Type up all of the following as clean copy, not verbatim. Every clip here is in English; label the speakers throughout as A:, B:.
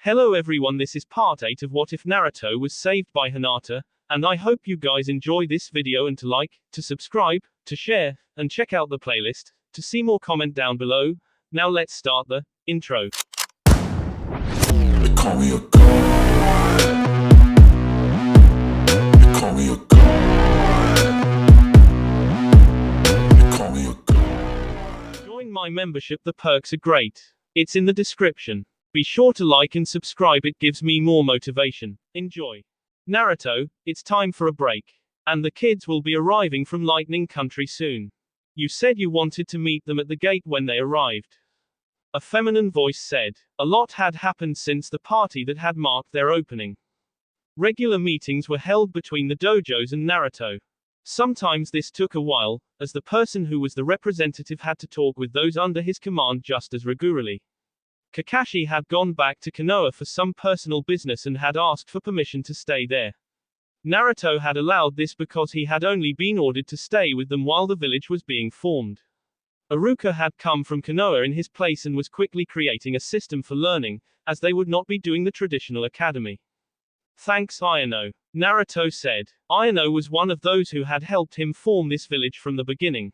A: Hello everyone, this is part 8 of What If Naruto Was Saved by Hinata, and I hope you guys enjoy this video and to like, to subscribe, to share, and check out the playlist, to see more comment down below. Now let's start the intro.
B: They call me a god. They call me a god. They call me a god.
A: Join my membership, the perks are great. It's in the description. Be sure to like and subscribe, it gives me more motivation. Enjoy. Naruto, it's time for a break. And the kids will be arriving from Lightning Country soon. You said you wanted to meet them at the gate when they arrived. A feminine voice said. A lot had happened since the party that had marked their opening. Regular meetings were held between the dojos and Naruto. Sometimes this took a while, as the person who was the representative had to talk with those under his command just as regularly. Kakashi had gone back to Konoha for some personal business and had asked for permission to stay there. Naruto had allowed this because he had only been ordered to stay with them while the village was being formed. Iruka had come from Konoha in his place and was quickly creating a system for learning, as they would not be doing the traditional academy. Thanks Ayano, Naruto said. Ayano was one of those who had helped him form this village from the beginning.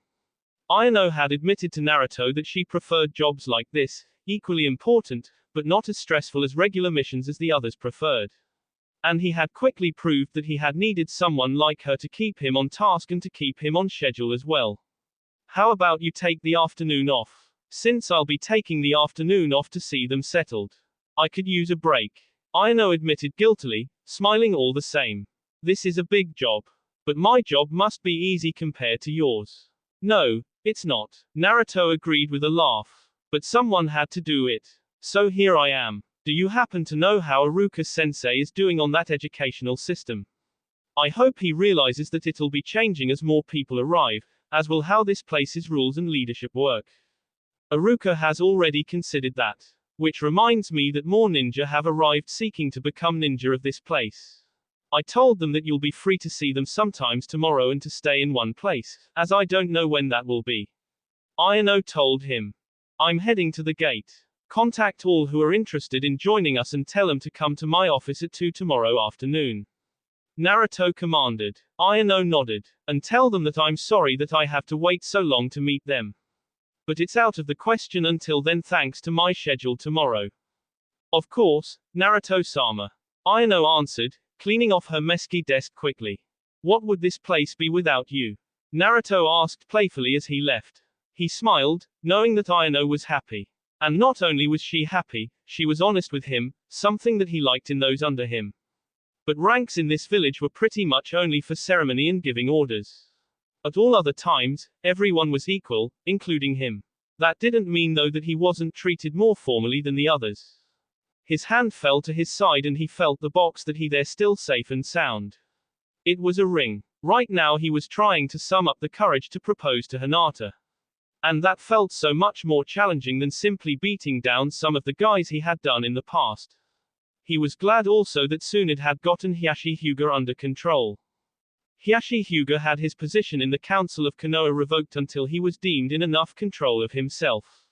A: Ayano had admitted to Naruto that she preferred jobs like this, equally important, but not as stressful as regular missions as the others preferred. And he had quickly proved that he had needed someone like her to keep him on task and to keep him on schedule as well. How about you take the afternoon off? Since I'll be taking the afternoon off to see them settled. I could use a break. Ayano admitted guiltily, smiling all the same. This is a big job. But my job must be easy compared to yours. No, it's not. Naruto agreed with a laugh. But someone had to do it. So here I am. Do you happen to know how Iruka-sensei is doing on that educational system? I hope he realizes that it'll be changing as more people arrive, as will how this place's rules and leadership work. Iruka has already considered that. Which reminds me that more ninja have arrived seeking to become ninja of this place. I told them that you'll be free to see them sometimes tomorrow and to stay in one place, as I don't know when that will be. Ayano told him. I'm heading to the gate. Contact all who are interested in joining us and tell them to come to my office at 2 tomorrow afternoon. Naruto commanded. Ayano nodded. And tell them that I'm sorry that I have to wait so long to meet them. But it's out of the question until then thanks to my schedule tomorrow. Of course, Naruto-sama. Ayano answered, cleaning off her messy desk quickly. What would this place be without you? Naruto asked playfully as he left. He smiled, knowing that Ayano was happy. And not only was she happy, she was honest with him, something that he liked in those under him. But ranks in this village were pretty much only for ceremony and giving orders. At all other times, everyone was equal, including him. That didn't mean though that he wasn't treated more formally than the others. His hand fell to his side and he felt the box that he there still safe and sound. It was a ring. Right now he was trying to sum up the courage to propose to Hinata. And that felt so much more challenging than simply beating down some of the guys he had done in the past. He was glad also that Tsunade had gotten Hiashi Hyuga under control. Hiashi Hyuga had his position in the Council of Konoha revoked until he was deemed in enough control of himself.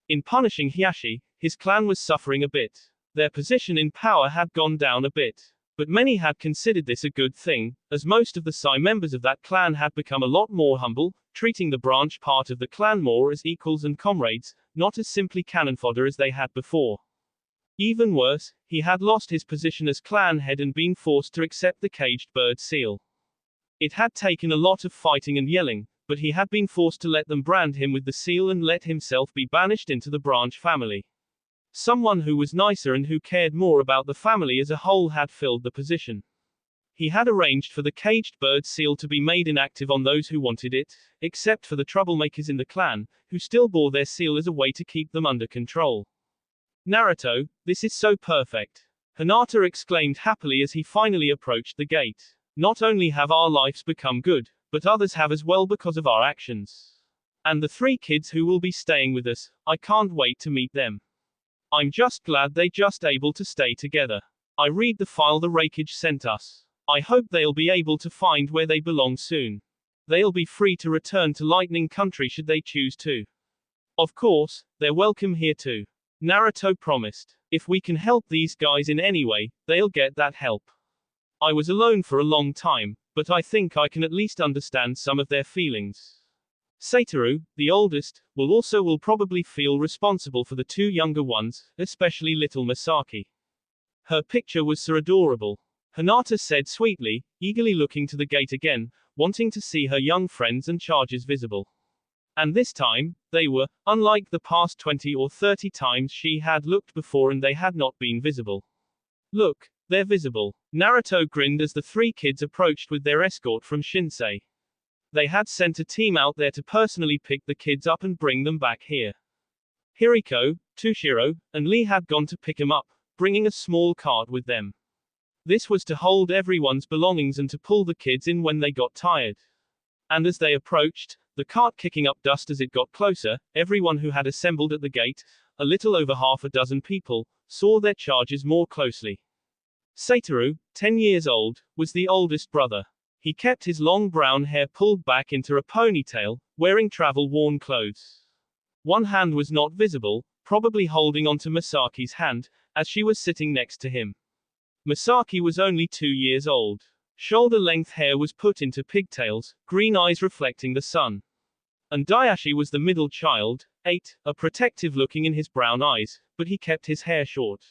A: In punishing Hiashi, his clan was suffering a bit. Their position in power had gone down a bit. But many had considered this a good thing, as most of the Sai members of that clan had become a lot more humble, treating the branch part of the clan more as equals and comrades, not as simply cannon fodder as they had before. Even worse, he had lost his position as clan head and been forced to accept the caged bird seal. It had taken a lot of fighting and yelling, but he had been forced to let them brand him with the seal and let himself be banished into the branch family. Someone who was nicer and who cared more about the family as a whole had filled the position. He had arranged for the caged bird seal to be made inactive on those who wanted it, except for the troublemakers in the clan, who still bore their seal as a way to keep them under control. Naruto, this is so perfect. Hinata exclaimed happily as he finally approached the gate. Not only have our lives become good, but others have as well because of our actions. And the 3 kids who will be staying with us, I can't wait to meet them. I'm just glad they just able to stay together. I read the file the Raikage sent us. I hope they'll be able to find where they belong soon. They'll be free to return to Lightning Country should they choose to. Of course, they're welcome here too. Naruto promised. If we can help these guys in any way, they'll get that help. I was alone for a long time, but I think I can at least understand some of their feelings. Satoru, the oldest, will probably feel responsible for the two younger ones, especially little Misaki. Her picture was so adorable. Hinata said sweetly, eagerly looking to the gate again, wanting to see her young friends and charges visible. And this time, they were, unlike the past 20 or 30 times she had looked before and they had not been visible. Look, they're visible. Naruto grinned as the three kids approached with their escort from Shinsei. They had sent a team out there to personally pick the kids up and bring them back here. Hiriko, Tushiro, and Lee had gone to pick them up, bringing a small cart with them. This was to hold everyone's belongings and to pull the kids in when they got tired. And as they approached, the cart kicking up dust as it got closer, everyone who had assembled at the gate, a little over half a dozen people, saw their charges more closely. Satoru, 10 years old, was the oldest brother. He kept his long brown hair pulled back into a ponytail, wearing travel-worn clothes. One hand was not visible, probably holding onto Misaki's hand, as she was sitting next to him. Misaki was only 2 years old. Shoulder-length hair was put into pigtails, green eyes reflecting the sun. And Dayashi was the middle child, 8, a protective looking in his brown eyes, but he kept his hair short.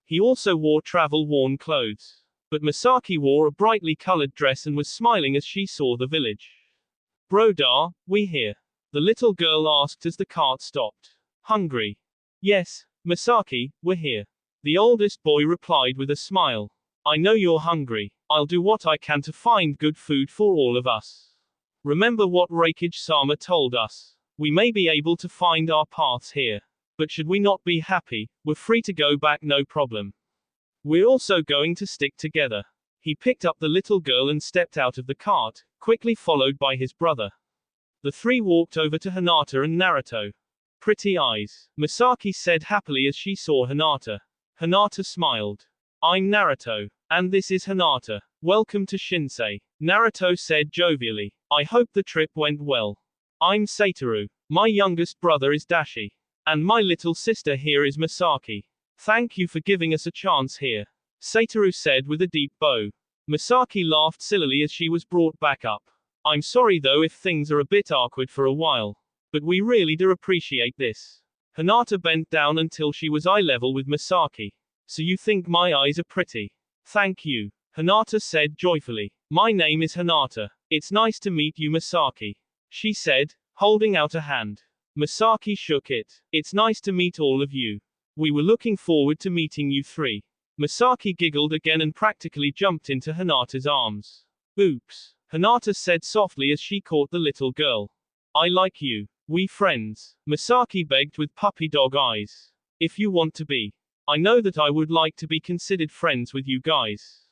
A: He also wore travel-worn clothes. But Misaki wore a brightly colored dress and was smiling as she saw the village. Broda, we here? The little girl asked as the cart stopped. Hungry? Yes, Misaki, we're here. The oldest boy replied with a smile. I know you're hungry. I'll do what I can to find good food for all of us. Remember what Reikage-sama told us. We may be able to find our paths here. But should we not be happy, we're free to go back no problem. We're also going to stick together. He picked up the little girl and stepped out of the cart, quickly followed by his brother. The three walked over to Hinata and Naruto. Pretty eyes, Misaki said happily as she saw Hinata. Hinata smiled. I'm Naruto. And this is Hinata. Welcome to Shinsei. Naruto said jovially. I hope the trip went well. I'm Satoru. My youngest brother is Dashi. And my little sister here is Misaki. Thank you for giving us a chance here. Satoru said with a deep bow. Misaki laughed sillily as she was brought back up. I'm sorry though if things are a bit awkward for a while. But we really do appreciate this. Hinata bent down until she was eye level with Misaki. So you think my eyes are pretty? Thank you. Hinata said joyfully. My name is Hinata. It's nice to meet you Misaki. She said, holding out a hand. Misaki shook it. It's nice to meet all of you. We were looking forward to meeting you three. Misaki giggled again and practically jumped into Hinata's arms. Oops. Hinata said softly as she caught the little girl. I like you. We friends. Misaki begged with puppy dog eyes. If you want to be. I know that I would like to be considered friends with you guys.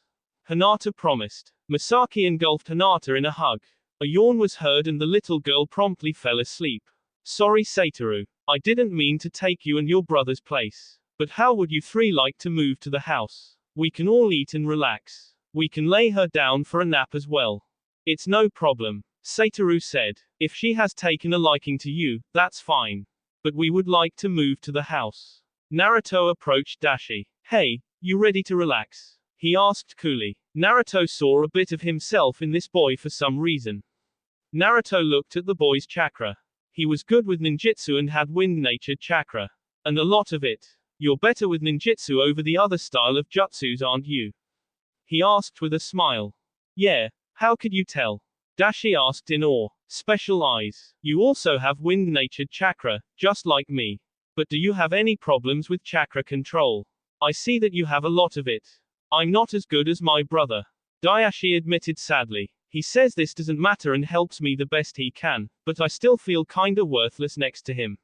A: Hinata promised. Misaki engulfed Hinata in a hug. A yawn was heard and the little girl promptly fell asleep. Sorry Satoru. I didn't mean to take you and your brother's place. But how would you three like to move to the house? We can all eat and relax. We can lay her down for a nap as well. It's no problem. Satoru said. If she has taken a liking to you, that's fine. But we would like to move to the house. Naruto approached Dashi. Hey, you ready to relax? He asked coolly. Naruto saw a bit of himself in this boy for some reason. Naruto looked at the boy's chakra. He was good with ninjutsu and had wind-natured chakra. And a lot of it. You're better with ninjutsu over the other style of jutsus, aren't you? He asked with a smile. Yeah, how could you tell? Dashi asked in awe. Special eyes. You also have wind-natured chakra, just like me. But do you have any problems with chakra control? I see that you have a lot of it. I'm not as good as my brother. Dayashi admitted sadly. He says this doesn't matter and helps me the best he can, but I still feel kinda worthless next to him.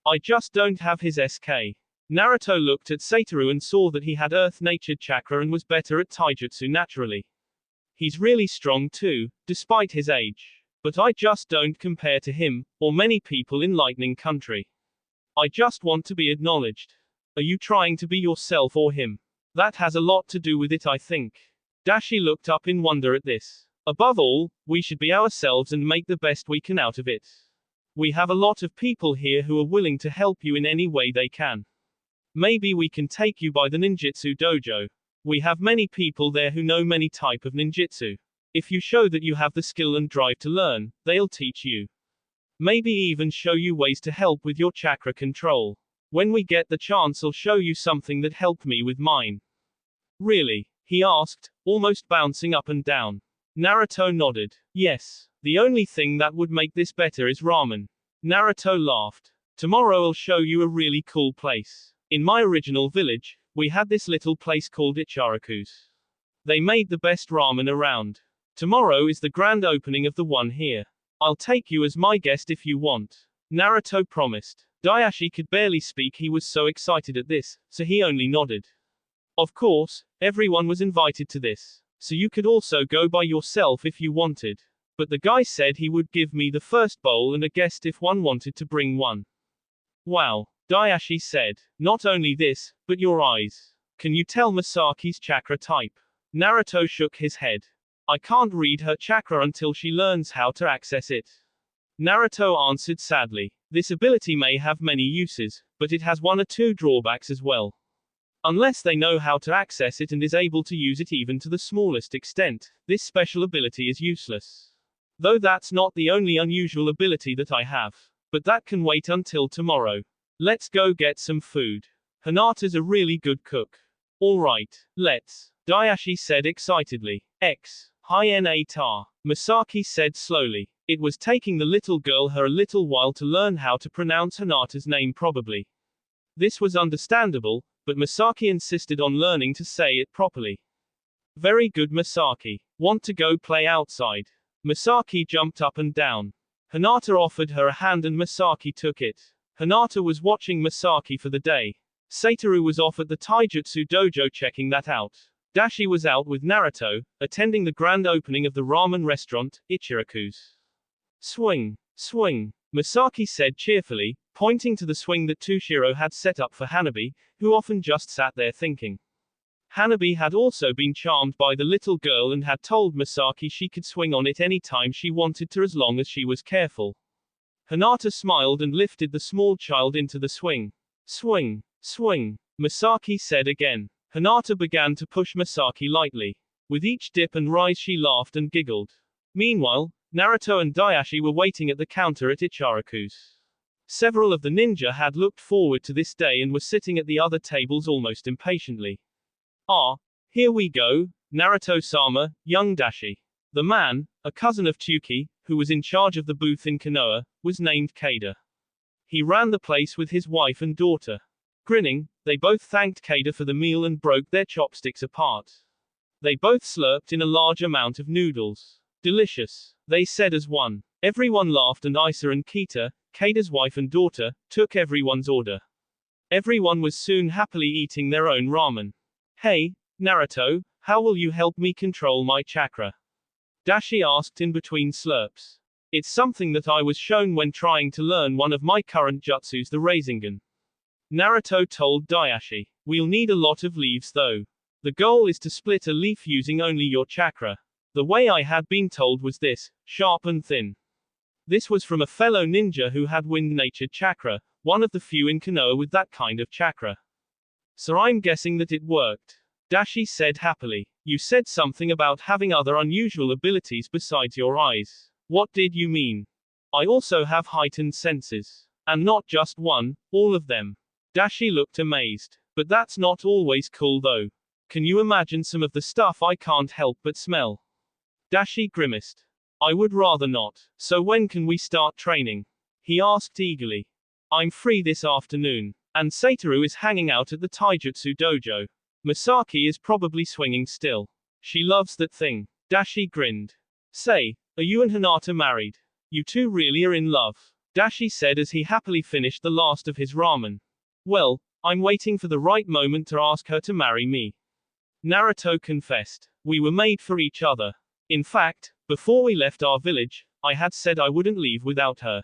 A: I just don't have his SK. Naruto looked at Satoru and saw that he had earth-natured chakra and was better at taijutsu naturally. He's really strong too, despite his age. But I just don't compare to him, or many people in Lightning Country. I just want to be acknowledged. Are you trying to be yourself or him? That has a lot to do with it I think. Dashi looked up in wonder at this. Above all, we should be ourselves and make the best we can out of it. We have a lot of people here who are willing to help you in any way they can. Maybe we can take you by the ninjutsu dojo. We have many people there who know many type of ninjutsu. If you show that you have the skill and drive to learn, they'll teach you. Maybe even show you ways to help with your chakra control. When we get the chance, I'll show you something that helped me with mine. Really? He asked, almost bouncing up and down. Naruto nodded. Yes. The only thing that would make this better is ramen. Naruto laughed. Tomorrow I'll show you a really cool place. In my original village, we had this little place called Ichiraku's. They made the best ramen around. Tomorrow is the grand opening of the one here. I'll take you as my guest if you want. Naruto promised. Daishi could barely speak, he was so excited at this, so he only nodded. Of course, everyone was invited to this, so you could also go by yourself if you wanted. But the guy said he would give me the first bowl and a guest if one wanted to bring one. Wow, Daishi said. Not only this, but your eyes. Can you tell Misaki's chakra type? Naruto shook his head. I can't read her chakra until she learns how to access it. Naruto answered sadly. This ability may have many uses, but it has one or two drawbacks as well. Unless they know how to access it and is able to use it even to the smallest extent, this special ability is useless. Though that's not the only unusual ability that I have. But that can wait until tomorrow. Let's go get some food. Hinata's a really good cook. Alright, let's. Daishi said excitedly. Hinata. Misaki said slowly. It was taking the little girl her a little while to learn how to pronounce Hinata's name probably. This was understandable, but Misaki insisted on learning to say it properly. Very good, Misaki. Want to go play outside? Misaki jumped up and down. Hinata offered her a hand and Misaki took it. Hinata was watching Misaki for the day. Satoru was off at the taijutsu dojo checking that out. Dashi was out with Naruto, attending the grand opening of the ramen restaurant, Ichiraku's. Swing, swing, Misaki said cheerfully, pointing to the swing that Tushiro had set up for Hanabi, who often just sat there thinking. Hanabi had also been charmed by the little girl and had told Misaki she could swing on it any time she wanted to as long as she was careful. Hinata smiled and lifted the small child into the swing. Swing, swing, Misaki said again. Hinata began to push Misaki lightly. With each dip and rise she laughed and giggled. Meanwhile, Naruto and Daishi were waiting at the counter at Ichiraku's. Several of the ninja had looked forward to this day and were sitting at the other tables almost impatiently. Ah, here we go, Naruto-sama, young Dashi. The man, a cousin of Tsuki, who was in charge of the booth in Konoha, was named Keida. He ran the place with his wife and daughter. Grinning, they both thanked Keida for the meal and broke their chopsticks apart. They both slurped in a large amount of noodles. Delicious, they said as one. Everyone laughed and Isa and Kita, Keida's wife and daughter, took everyone's order. Everyone was soon happily eating their own ramen. Hey, Naruto, how will you help me control my chakra? Dashi asked in between slurps. It's something that I was shown when trying to learn one of my current jutsus, the Rasengan. Naruto told Daishi. We'll need a lot of leaves though. The goal is to split a leaf using only your chakra. The way I had been told was this, sharp and thin. This was from a fellow ninja who had wind-natured chakra, one of the few in Konoha with that kind of chakra. So I'm guessing that it worked. Dashi said happily. You said something about having other unusual abilities besides your eyes. What did you mean? I also have heightened senses. And not just one, all of them. Dashi looked amazed. But that's not always cool though. Can you imagine some of the stuff I can't help but smell? Dashi grimaced. I would rather not. So when can we start training? He asked eagerly. I'm free this afternoon. And Satoru is hanging out at the taijutsu dojo. Misaki is probably swinging still. She loves that thing. Dashi grinned. Say, are you and Hinata married? You two really are in love. Dashi said as he happily finished the last of his ramen. Well, I'm waiting for the right moment to ask her to marry me. Naruto confessed. We were made for each other. In fact, before we left our village, I had said I wouldn't leave without her.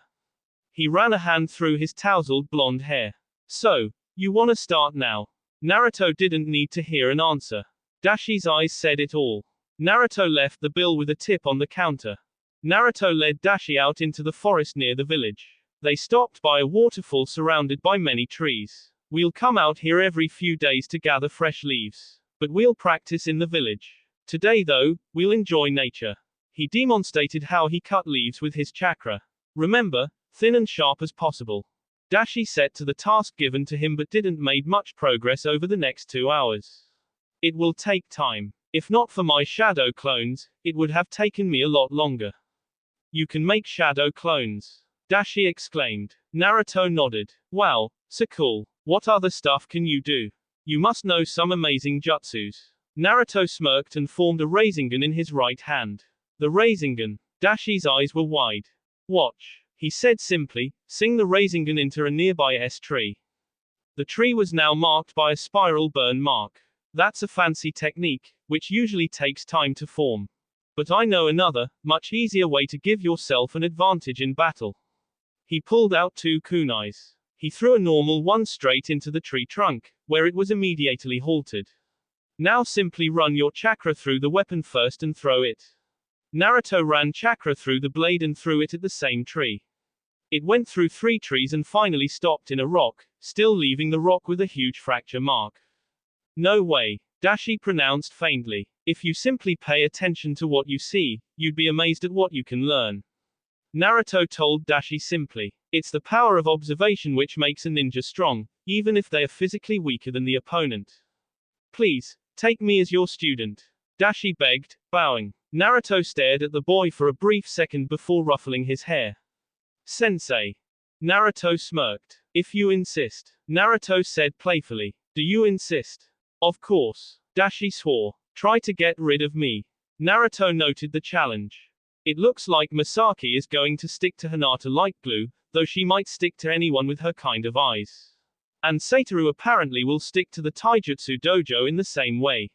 A: He ran a hand through his tousled blonde hair. So, you wanna start now? Naruto didn't need to hear an answer. Dashi's eyes said it all. Naruto left the bill with a tip on the counter. Naruto led Dashi out into the forest near the village. They stopped by a waterfall surrounded by many trees. We'll come out here every few days to gather fresh leaves. But we'll practice in the village. Today though, we'll enjoy nature. He demonstrated how he cut leaves with his chakra. Remember, thin and sharp as possible. Dashi set to the task given to him but didn't make much progress over the next 2 hours. It will take time. If not for my shadow clones, it would have taken me a lot longer. You can make shadow clones? Dashi exclaimed. Naruto nodded. Wow, so cool. What other stuff can you do? You must know some amazing jutsus. Naruto smirked and formed a Rasengan in his right hand. The Rasengan. Dashi's eyes were wide. Watch. He said simply, sing the Rasengan into a nearby tree. The tree was now marked by a spiral burn mark. That's a fancy technique, which usually takes time to form. But I know another, much easier way to give yourself an advantage in battle. He pulled out 2 kunais. He threw a normal one straight into the tree trunk, where it was immediately halted. Now simply run your chakra through the weapon first and throw it. Naruto ran chakra through the blade and threw it at the same tree. It went through 3 trees and finally stopped in a rock, still leaving the rock with a huge fracture mark. No way, Dashi pronounced faintly. If you simply pay attention to what you see, you'd be amazed at what you can learn. Naruto told Dashi simply. It's the power of observation which makes a ninja strong, even if they are physically weaker than the opponent. Please, take me as your student. Dashi begged, bowing. Naruto stared at the boy for a brief second before ruffling his hair. Sensei. Naruto smirked. If you insist. Naruto said playfully. Do you insist? Of course. Dashi swore. Try to get rid of me. Naruto noted the challenge. It looks like Misaki is going to stick to Hinata like glue, though she might stick to anyone with her kind of eyes. And Satoru apparently will stick to the taijutsu dojo in the same way.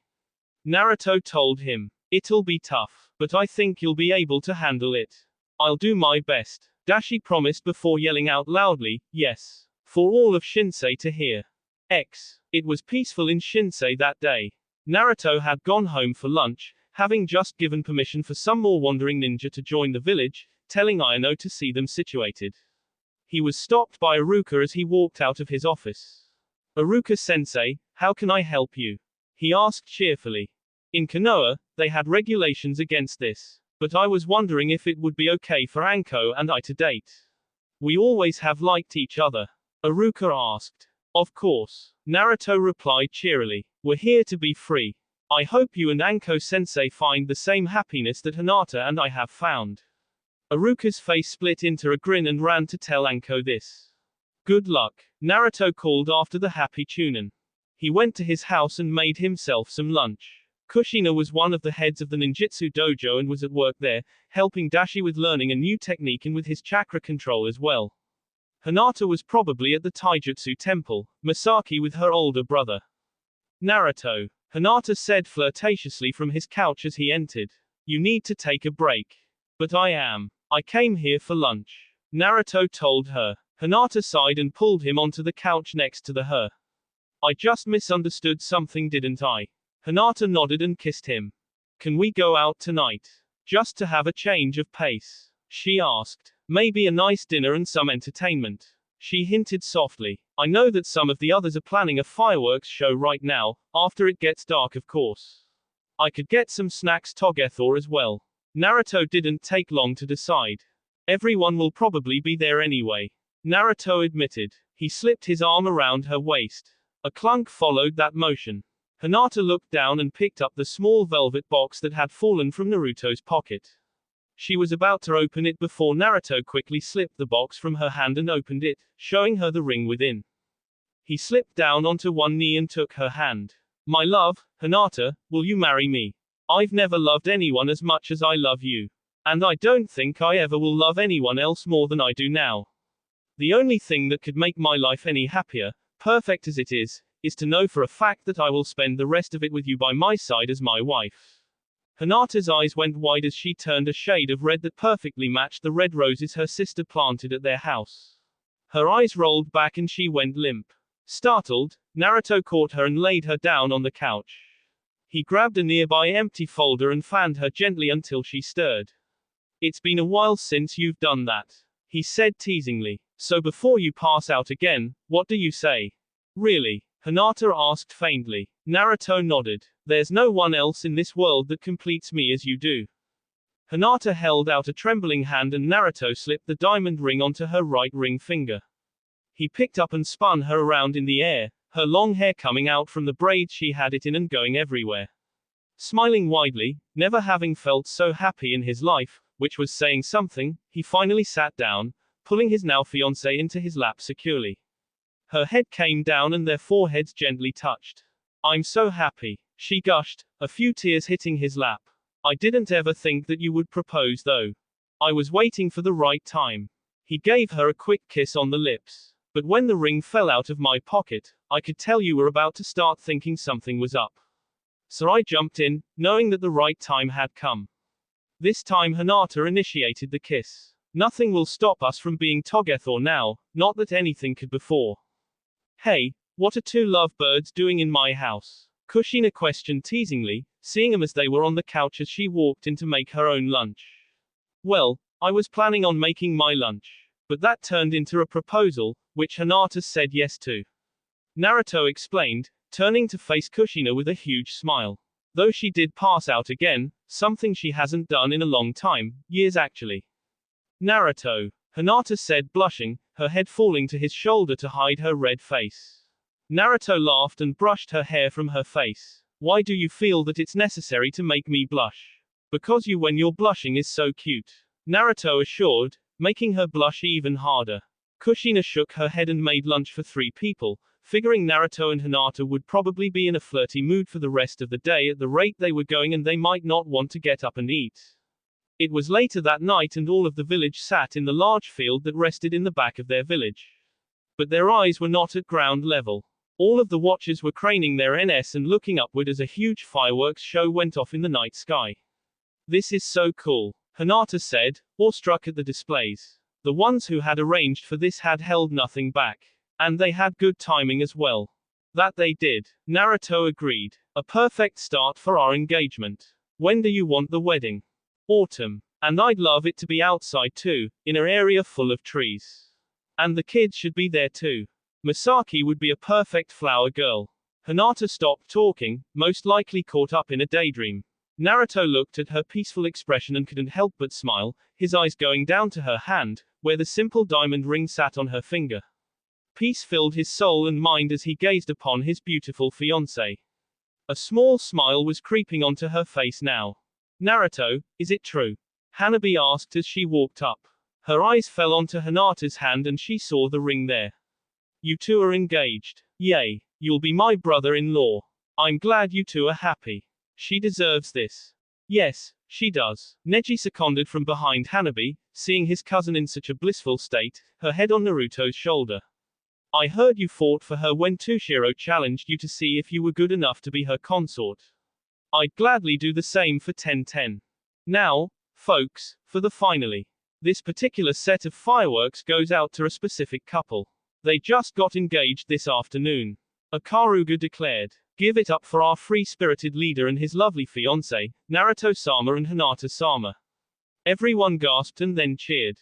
A: Naruto told him. It'll be tough, but I think you'll be able to handle it. I'll do my best. Dashi promised before yelling out loudly, yes. For all of Shinsei to hear. It was peaceful in Shinsei that day. Naruto had gone home for lunch, having just given permission for some more wandering ninja to join the village, telling Ayano to see them situated. He was stopped by Iruka as he walked out of his office. Iruka-sensei, how can I help you? He asked cheerfully. In Konoha, they had regulations against this, but I was wondering if it would be okay for Anko and I to date. We always have liked each other. Iruka asked. Of course. Naruto replied cheerily. We're here to be free. I hope you and Anko-sensei find the same happiness that Hinata and I have found. Iruka's face split into a grin and ran to tell Anko this. Good luck. Naruto called after the happy Chunin. He went to his house and made himself some lunch. Kushina was one of the heads of the ninjutsu dojo and was at work there, helping Dashi with learning a new technique and with his chakra control as well. Hinata was probably at the taijutsu temple, Misaki with her older brother. Naruto. Hinata said flirtatiously from his couch as he entered. You need to take a break. But I came here for lunch. Naruto told her. Hinata sighed and pulled him onto the couch next to her. I just misunderstood something, didn't I? Hinata nodded and kissed him. Can we go out tonight? Just to have a change of pace? She asked. Maybe a nice dinner and some entertainment. She hinted softly. I know that some of the others are planning a fireworks show right now, after it gets dark of course. I could get some snacks together as well. Naruto didn't take long to decide. Everyone will probably be there anyway. Naruto admitted. He slipped his arm around her waist. A clunk followed that motion. Hinata looked down and picked up the small velvet box that had fallen from Naruto's pocket. She was about to open it before Naruto quickly slipped the box from her hand and opened it, showing her the ring within. He slipped down onto one knee and took her hand. My love, Hinata, will you marry me? I've never loved anyone as much as I love you. And I don't think I ever will love anyone else more than I do now. The only thing that could make my life any happier, perfect as it is to know for a fact that I will spend the rest of it with you by my side as my wife. Hinata's eyes went wide as she turned a shade of red that perfectly matched the red roses her sister planted at their house. Her eyes rolled back and she went limp. Startled, Naruto caught her and laid her down on the couch. He grabbed a nearby empty folder and fanned her gently until she stirred. It's been a while since you've done that, he said teasingly. So before you pass out again, what do you say? Really? Hinata asked faintly. Naruto nodded. There's no one else in this world that completes me as you do. Hinata held out a trembling hand and Naruto slipped the diamond ring onto her right ring finger. He picked up and spun her around in the air, her long hair coming out from the braids she had it in and going everywhere. Smiling widely, never having felt so happy in his life, which was saying something, he finally sat down, pulling his now fiancée into his lap securely. Her head came down and their foreheads gently touched. I'm so happy, she gushed, a few tears hitting his lap. I didn't ever think that you would propose though. I was waiting for the right time. He gave her a quick kiss on the lips. But when the ring fell out of my pocket, I could tell you were about to start thinking something was up. So I jumped in, knowing that the right time had come. This time Hinata initiated the kiss. Nothing will stop us from being together now, not that anything could before. Hey, what are two lovebirds doing in my house? Kushina questioned teasingly, seeing them as they were on the couch as she walked in to make her own lunch. Well, I was planning on making my lunch. But that turned into a proposal, which Hinata said yes to. Naruto explained, turning to face Kushina with a huge smile. Though she did pass out again, something she hasn't done in a long time, years actually. Naruto, Hinata said blushing, her head falling to his shoulder to hide her red face. Naruto laughed and brushed her hair from her face. Why do you feel that it's necessary to make me blush? Because you when you're blushing is so cute. Naruto assured, making her blush even harder. Kushina shook her head and made lunch for 3 people, figuring Naruto and Hinata would probably be in a flirty mood for the rest of the day at the rate they were going and they might not want to get up and eat. It was later that night and all of the village sat in the large field that rested in the back of their village. But their eyes were not at ground level. All of the watchers were craning their NS and looking upward as a huge fireworks show went off in the night sky. This is so cool, Hinata said, awestruck at the displays. The ones who had arranged for this had held nothing back. And they had good timing as well. That they did. Naruto agreed. A perfect start for our engagement. When do you want the wedding? Autumn. And I'd love it to be outside too, in an area full of trees. And the kids should be there too. Misaki would be a perfect flower girl. Hinata stopped talking, most likely caught up in a daydream. Naruto looked at her peaceful expression and couldn't help but smile, his eyes going down to her hand, where the simple diamond ring sat on her finger. Peace filled his soul and mind as he gazed upon his beautiful fiancée. A small smile was creeping onto her face now. Naruto, is it true? Hanabi asked as she walked up. Her eyes fell onto Hinata's hand and she saw the ring there. You two are engaged. Yay. You'll be my brother-in-law. I'm glad you two are happy. She deserves this. Yes, she does. Neji seconded from behind Hanabi, seeing his cousin in such a blissful state, her head on Naruto's shoulder. I heard you fought for her when Toshiro challenged you to see if you were good enough to be her consort. I'd gladly do the same for 10-10. Now, folks, for the finale. This particular set of fireworks goes out to a specific couple. They just got engaged this afternoon. Akaruga declared. Give it up for our free-spirited leader and his lovely fiancée, Naruto-sama and Hinata-sama. Everyone gasped and then cheered.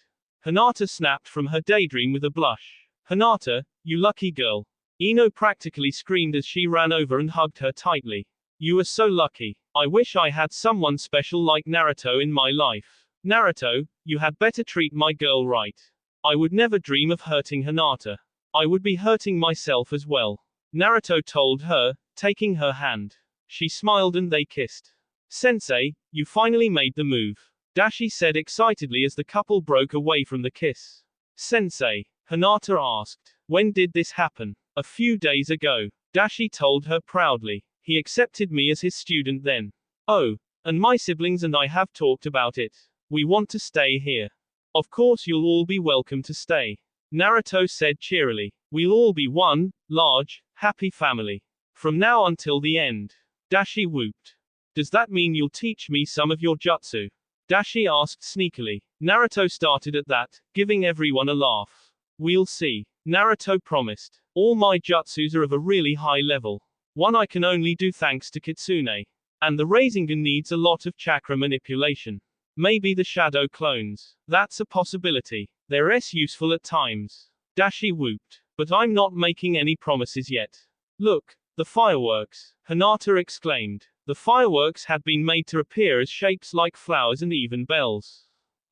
A: Hinata snapped from her daydream with a blush. Hinata, you lucky girl. Ino practically screamed as she ran over and hugged her tightly. You are so lucky. I wish I had someone special like Naruto in my life. Naruto, you had better treat my girl right. I would never dream of hurting Hinata. I would be hurting myself as well. Naruto told her, taking her hand. She smiled and they kissed. Sensei, you finally made the move. Dashi said excitedly as the couple broke away from the kiss. Sensei, Hinata asked. When did this happen? A few days ago. Dashi told her proudly. He accepted me as his student then. Oh, and my siblings and I have talked about it. We want to stay here. Of course you'll all be welcome to stay. Naruto said cheerily. We'll all be one, large, happy family. From now until the end. Dashi whooped. Does that mean you'll teach me some of your jutsu? Dashi asked sneakily. Naruto started at that, giving everyone a laugh. We'll see. Naruto promised. All my jutsus are of a really high level. One I can only do thanks to Kitsune. And the Rasengan needs a lot of chakra manipulation. Maybe the shadow clones. That's a possibility. They're useful at times. Dashi whooped. But I'm not making any promises yet. Look, the fireworks, Hinata exclaimed. The fireworks had been made to appear as shapes like flowers and even bells.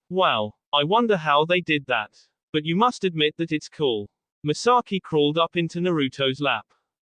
A: Wow, I wonder how they did that. But you must admit that it's cool. Misaki crawled up into Naruto's lap.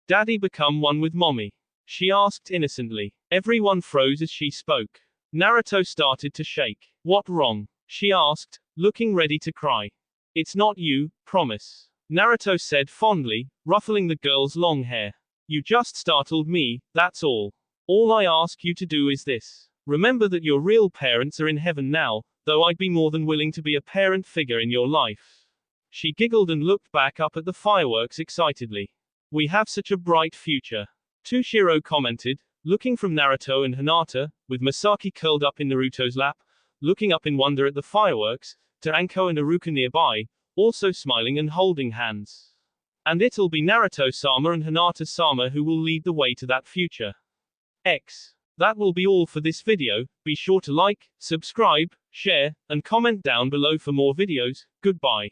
A: Daddy become one with mommy? She asked innocently. Everyone froze as she spoke. Naruto started to shake. What wrong? She asked, looking ready to cry. It's not you, promise. Naruto said fondly, ruffling the girl's long hair. You just startled me, that's all. All I ask you to do is this. Remember that your real parents are in heaven now, though I'd be more than willing to be a parent figure in your life. She giggled and looked back up at the fireworks excitedly. We have such a bright future. Toshiro commented, looking from Naruto and Hinata, with Misaki curled up in Naruto's lap, looking up in wonder at the fireworks, to Anko and Iruka nearby, also smiling and holding hands. And it'll be Naruto-sama and Hinata-sama who will lead the way to that future. That will be all for this video. Be sure to like, subscribe, share, and comment down below for more videos. Goodbye.